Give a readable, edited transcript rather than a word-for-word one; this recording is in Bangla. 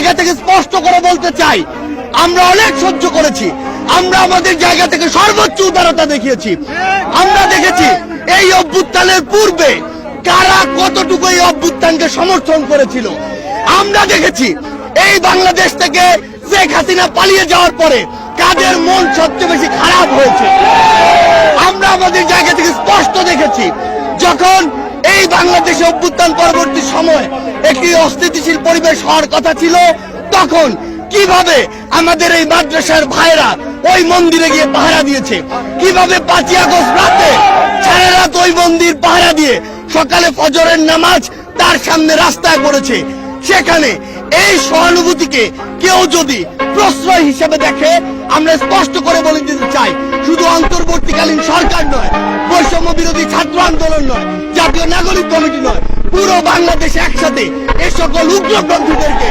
জায়গা থেকে স্পষ্ট করে বলতে চাই, আমরা অনেক সহ্য করেছি, আমরা আমাদের জায়গা থেকে সর্বোচ্চ উদারতা দেখিয়েছি। আমরা দেখেছি এই অভ্যুত্থানের পূর্বে কারা কতটুকু এই অভ্যুত্থানকে সমর্থন করেছিল। আমরা দেখেছি এই বাংলাদেশ থেকে শেখ হাসিনা পালিয়ে যাওয়ার পরে কাদের মন সবচেয়ে বেশি খারাপ হয়েছে। আমরা আমাদের জায়গা থেকে স্পষ্ট দেখেছি, যখন এই বাংলাদেশে অভ্যুত্থান পরবর্তী সময় একটি অস্থিতিশীল পরিবেশ হওয়ার কথা ছিল, তখন কিভাবে আমাদের এই মাদ্রাসার ভাইরা ওই মন্দিরে গিয়ে পাহারা দিয়েছে, কিভাবে 5ই আগস্ট রাতে সারা রাত ওই মন্দির পাহারা দিয়ে সকালে ফজরের নামাজ তার সামনে রাস্তায় পড়েছে। সেখানে এই সহানুভূতিকে কেউ যদি প্রশ্রয় হিসেবে দেখে, আমরা স্পষ্ট করে বলে দিতে চাই, শুধু অন্তর্বর্তীকালীন সরকার নয়, বৈষম্য বিরোধী ছাত্র আন্দোলন নয়, জাতীয় নাগরিক কমিটি নয়, পুরো বাংলাদেশ একসাথে এই সকল উগ্রপন্থীদেরকে